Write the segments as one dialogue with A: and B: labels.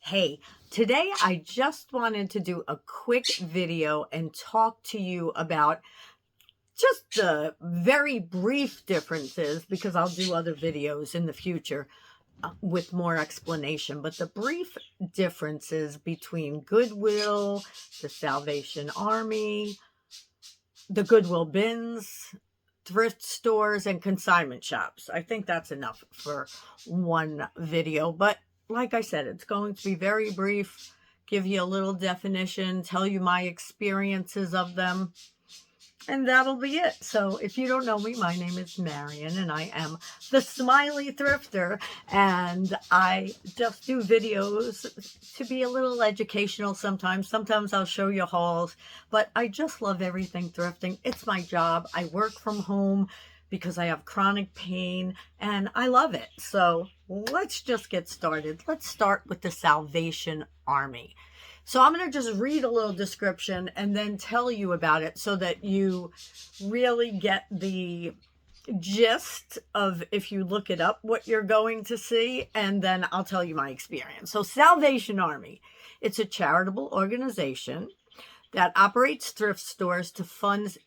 A: Hey, today I just wanted to do a quick video and talk to you about just the very brief differences because I'll do other videos in the future with more explanation. But the brief differences between Goodwill, the Salvation Army, the Goodwill Bins, thrift stores, and consignment shops. I think that's enough for one video. But like I said, it's going to be very brief, give you a little definition, tell you my experiences of them, and that'll be it. So if you don't know me, my name is Marion, and I am the Smiley Thrifter, and I just do videos to be a little educational sometimes. Sometimes I'll show you hauls, but I just love everything thrifting. It's my job. I work from home because I have chronic pain, and I love it. So let's just get started. Let's start with the Salvation Army. So I'm going to just read a little description and then tell you about it so that you really get the gist of, if you look it up, what you're going to see, and then I'll tell you my experience. So Salvation Army, it's a charitable organization that operates thrift stores to fund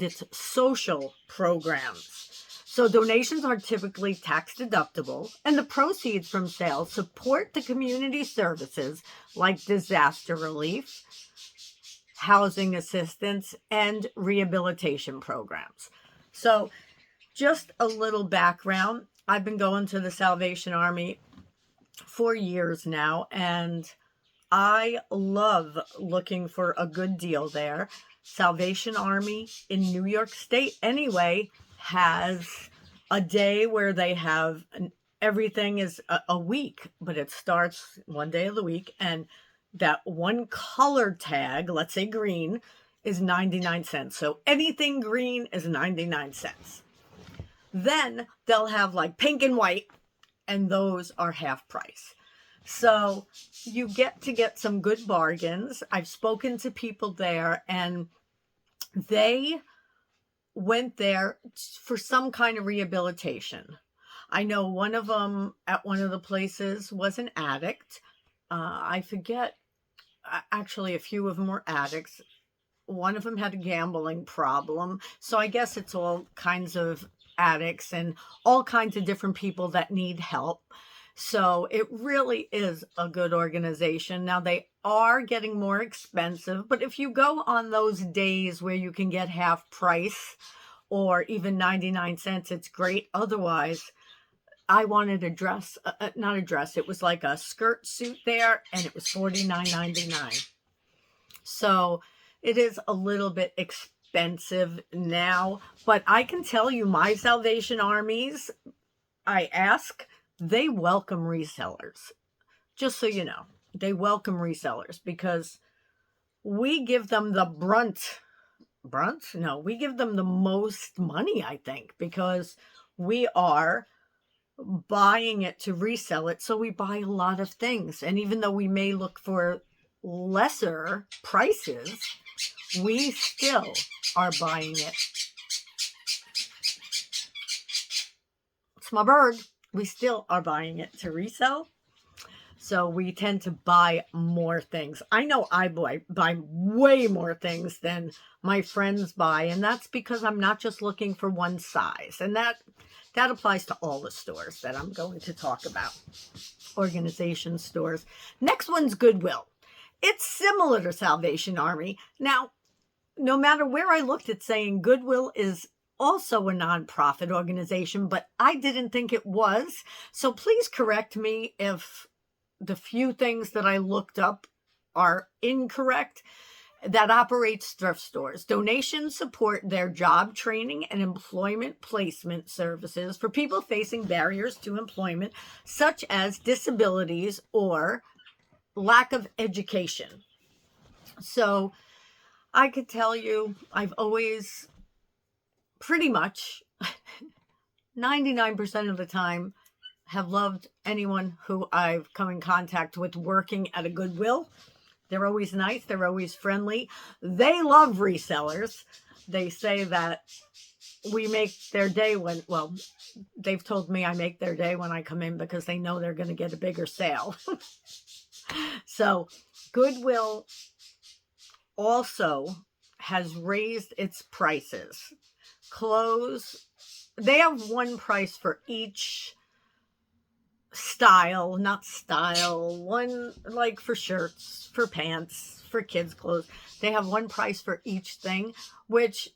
A: its social programs. So donations are typically tax deductible, and the proceeds from sales support the community services like disaster relief, housing assistance, and rehabilitation programs. So just a little background. I've been going to the Salvation Army for years now, and I love looking for a good deal there. Salvation Army in New York State, anyway, has a day where they have everything is a week, but it starts one day of the week, and that one color tag, let's say green, is 99 cents. So anything green is 99 cents. Then they'll have like pink and white, and those are half price. So you get some good bargains. I've spoken to people there, and they went there for some kind of rehabilitation. I know one of them at one of the places was an addict. I forget, actually a few of them were addicts. One of them had a gambling problem. So I guess it's all kinds of addicts and all kinds of different people that need help. So it really is a good organization. Now they are getting more expensive, but if you go on those days where you can get half price or even 99 cents, it's great. Otherwise, I wanted a dress, not a dress. It was like a skirt suit there, and it was $49.99. So it is a little bit expensive now, but I can tell you my Salvation Armies, I ask, they welcome resellers. Just so you know, they welcome resellers because we give them the we give them the most money, I think, because we are buying it to resell it. So we buy a lot of things. And even though we may look for lesser prices, we still are buying it. It's my bird. We still are buying it to resell. So we tend to buy more things. I know I buy way more things than my friends buy. And that's because I'm not just looking for one size. And that applies to all the stores that I'm going to talk about. Organization stores. Next one's Goodwill. It's similar to Salvation Army. Now, no matter where I looked, it's saying Goodwill is also a nonprofit organization, but I didn't think it was. So please correct me if the few things that I looked up are incorrect. That operates thrift stores. Donations support their job training and employment placement services for people facing barriers to employment, such as disabilities or lack of education. So I could tell you, I've always pretty much 99% of the time have loved anyone who I've come in contact with working at a Goodwill. They're always nice. They're always friendly. They love resellers. They say that we make their day when, well, they've told me I make their day when I come in because they know they're going to get a bigger sale. So Goodwill also has raised its prices. Clothes, they have one price for each style, not style, one like for shirts, for pants, for kids' clothes. They have one price for each thing, which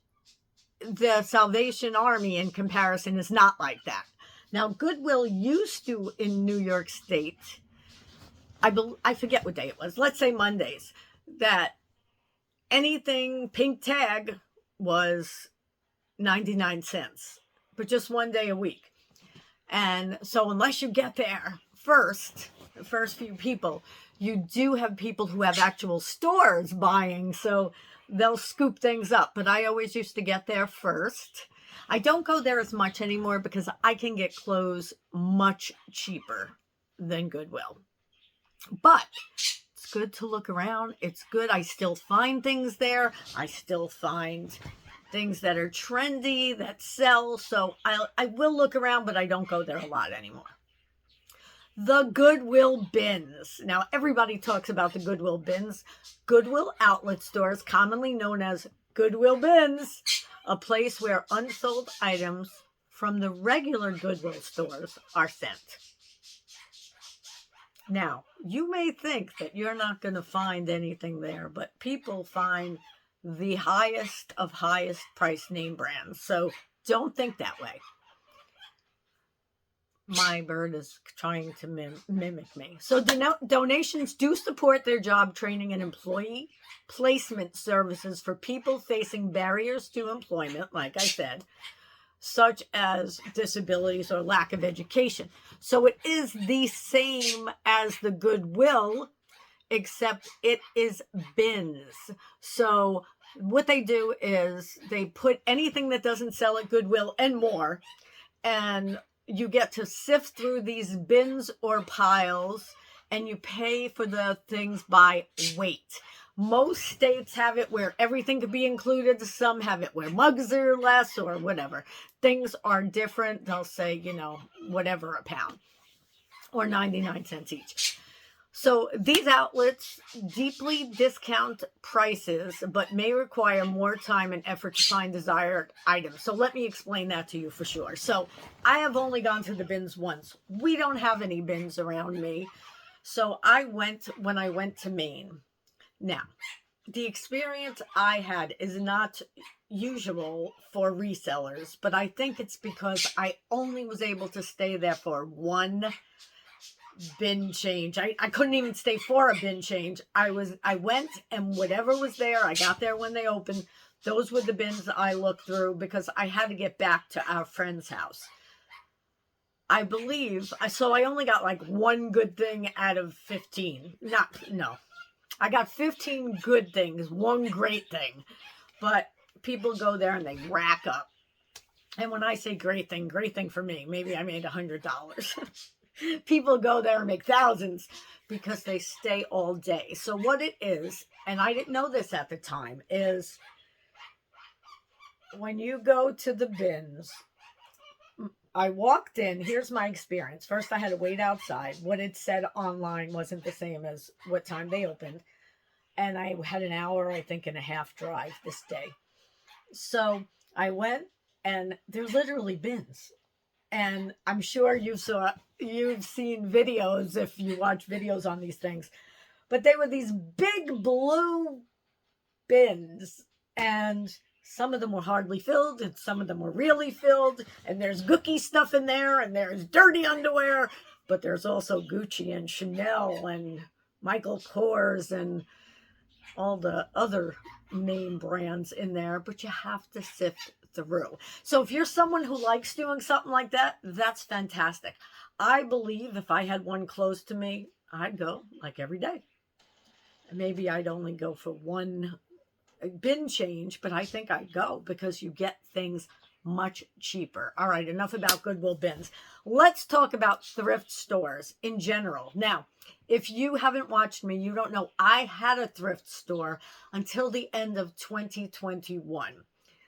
A: the Salvation Army in comparison is not like that. Now, Goodwill used to in New York State, I forget what day it was, let's say Mondays, that anything pink tag was 99 cents, but just one day a week. And so unless you get there first, the first few people, you do have people who have actual stores buying, so they'll scoop things up. But I always used to get there first. I don't go there as much anymore because I can get clothes much cheaper than Goodwill. But it's good to look around. It's good. I still find things there. I still find things that are trendy, that sell. So I will look around, but I don't go there a lot anymore. The Goodwill Bins. Now, everybody talks about the Goodwill Bins. Goodwill outlet stores, commonly known as Goodwill Bins, a place where unsold items from the regular Goodwill stores are sent. Now, you may think that you're not going to find anything there, but people find the highest of highest price name brands. So don't think that way. My bird is trying to mimic me. So donations do support their job training and employee placement services for people facing barriers to employment, like I said, such as disabilities or lack of education. So it is the same as the Goodwill, except it is bins. So what they do is they put anything that doesn't sell at Goodwill and more, and you get to sift through these bins or piles, and you pay for the things by weight. Most states have it where everything could be included. Some have it where mugs are less or whatever. Things are different. They'll say, whatever a pound or 99 cents each. So these outlets deeply discount prices, but may require more time and effort to find desired items. So let me explain that to you for sure. So I have only gone to the bins once. We don't have any bins around me. So I went when I went to Maine. Now, the experience I had is not usual for resellers, but I think it's because I only was able to stay there for one bin change. I couldn't even stay for a bin change. I went, and whatever was there, I got there when they opened. Those were the bins I looked through because I had to get back to our friend's house. I believe, so I only got like one good thing out of 15. I got 15 good things, one great thing. But people go there and they rack up. And when I say great thing for me, maybe I made $100. People go there and make thousands because they stay all day. So what it is, and I didn't know this at the time, is when you go to the bins, I walked in, here's my experience. First, I had to wait outside. What it said online wasn't the same as what time they opened. And I had an hour, I think, and a half drive this day. So I went, and they're literally bins. And I'm sure you've seen videos if you watch videos on these things. But they were these big blue bins, and some of them were hardly filled, and some of them were really filled, and there's gooky stuff in there, and there's dirty underwear, but there's also Gucci and Chanel and Michael Kors and all the other name brands in there, but you have to sift through. So if you're someone who likes doing something like that, that's fantastic. I believe if I had one close to me, I'd go like every day. Maybe I'd only go for one bin change, but I think I'd go because you get things much cheaper. All right, enough about Goodwill bins. Let's talk about thrift stores in general. Now, if you haven't watched me, you don't know, I had a thrift store until the end of 2021.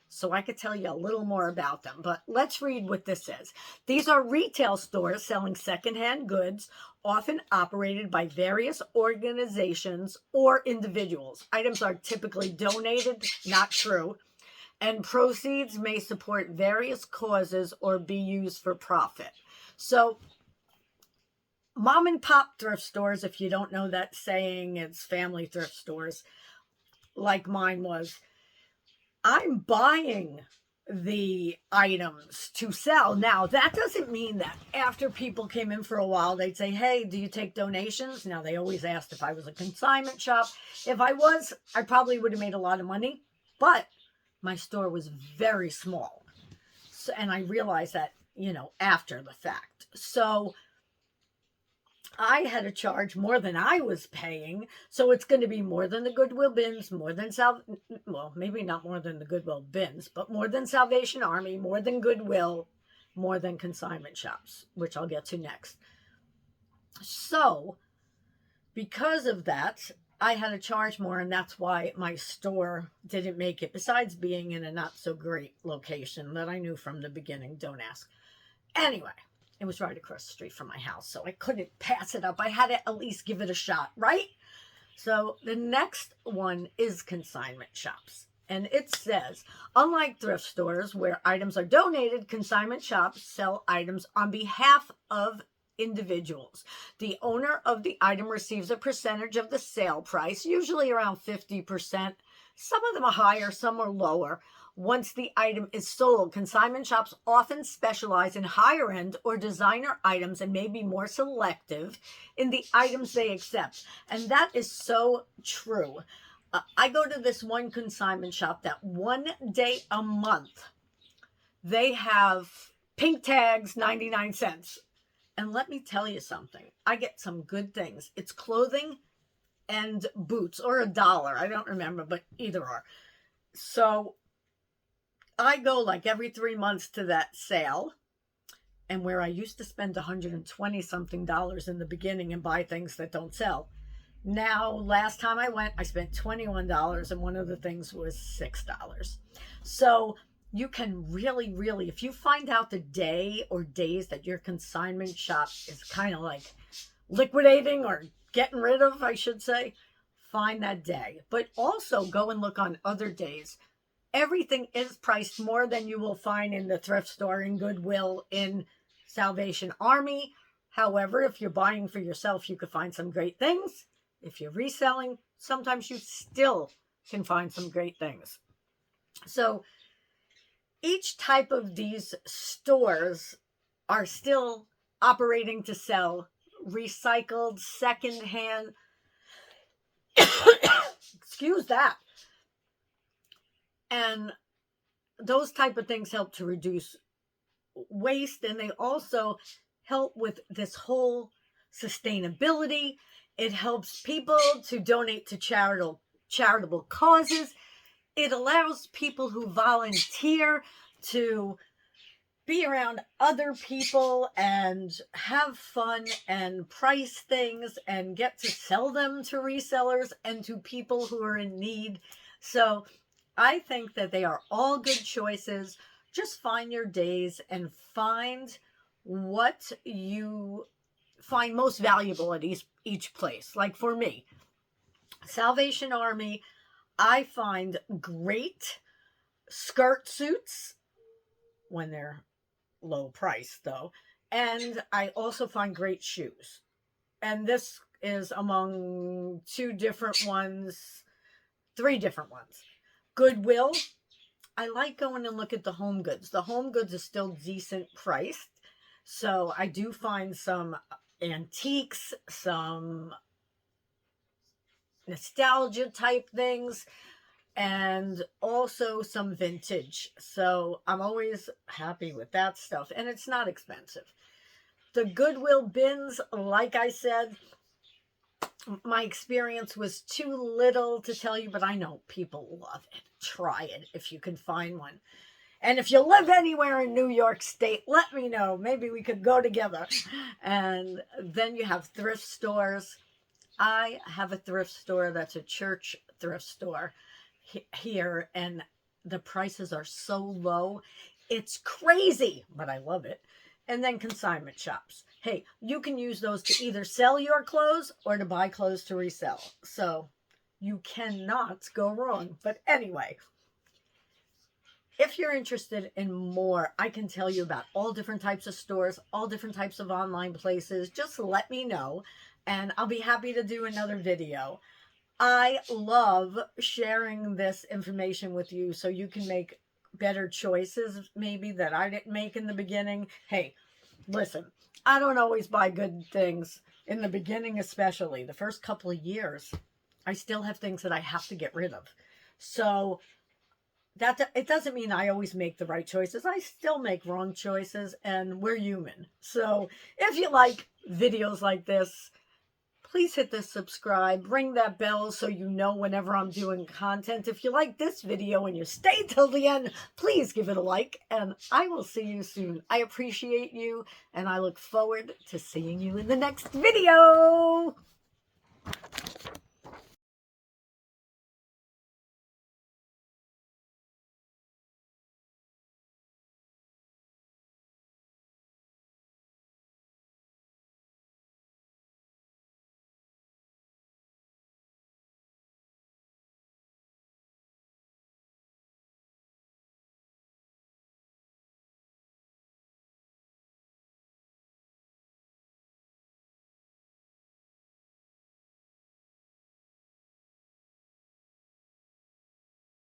A: so I could tell you a little more about them. But let's read what this says. These are retail stores selling secondhand goods, often operated by various organizations or individuals. Items are typically donated, not true, and proceeds may support various causes or be used for profit. So, mom and pop thrift stores, if you don't know that saying, it's family thrift stores like mine was. I'm buying the items to sell. Now, that doesn't mean that after people came in for a while, they'd say, hey, do you take donations? Now, they always asked if I was a consignment shop. If I was, I probably would have made a lot of money, but my store was very small. So, and I realized that, after the fact. So I had to charge more than I was paying. So it's going to be more than the Goodwill Bins, more than well, maybe not more than the Goodwill Bins, but more than Salvation Army, more than Goodwill, more than consignment shops, which I'll get to next. So because of that, I had to charge more, and that's why my store didn't make it, besides being in a not so great location that I knew from the beginning. Don't ask. Anyway, it was right across the street from my house, so I couldn't pass it up. I had to at least give it a shot, right? So the next one is consignment shops. And it says, unlike thrift stores where items are donated, consignment shops sell items on behalf of individuals. The owner of the item receives a percentage of the sale price, usually around 50%. Some of them are higher, some are lower. Once the item is sold, consignment shops often specialize in higher end or designer items and may be more selective in the items they accept. And that is so true. I go to this one consignment shop that one day a month, they have pink tags, 99 cents. And let me tell you something. I get some good things. It's clothing and boots, or $1. I don't remember, but either are. So I go like every 3 months to that sale, and where I used to spend $120 something in the beginning and buy things that don't sell. Now, last time I went, I spent $21, and one of the things was $6. So you can really, if you find out the day or days that your consignment shop is kind of like liquidating or getting rid of, I should say, find that day. But also go and look on other days. Everything is priced more than you will find in the thrift store, in Goodwill, in Salvation Army. However, if you're buying for yourself, you could find some great things. If you're reselling, sometimes you still can find some great things. So each type of these stores are still operating to sell recycled, secondhand, excuse that. And those type of things help to reduce waste, and they also help with this whole sustainability. It helps people to donate to charitable causes. It allows people who volunteer to be around other people and have fun and price things and get to sell them to resellers and to people who are in need. So I think that they are all good choices. Just find your days and find what you find most valuable at each place. Like for me, Salvation Army, I find great skirt suits when they're low price though. And I also find great shoes. And this is among three different ones. Goodwill, I like going and look at the home goods. The home goods are still decent priced. So I do find some antiques, some nostalgia type things, and also some vintage. So I'm always happy with that stuff. And it's not expensive. The Goodwill Bins, like I said, my experience was too little to tell you, but I know people love it. Try it if you can find one. And if you live anywhere in New York State, let me know. Maybe we could go together. And then you have thrift stores. I have a thrift store that's a church thrift store here, and the prices are so low. It's crazy, but I love it. And then consignment shops. Hey, you can use those to either sell your clothes or to buy clothes to resell. So you cannot go wrong. But anyway, if you're interested in more, I can tell you about all different types of stores, all different types of online places. Just let me know, and I'll be happy to do another video. I love sharing this information with you so you can make better choices maybe that I didn't make in the beginning. Hey, listen, I don't always buy good things in the beginning, especially the first couple of years. I still have things that I have to get rid of. So it doesn't mean I always make the right choices. I still make wrong choices, and we're human. So if you like videos like this, please hit the subscribe, ring that bell so you know whenever I'm doing content. If you like this video and you stay till the end, please give it a like, and I will see you soon. I appreciate you, and I look forward to seeing you in the next video.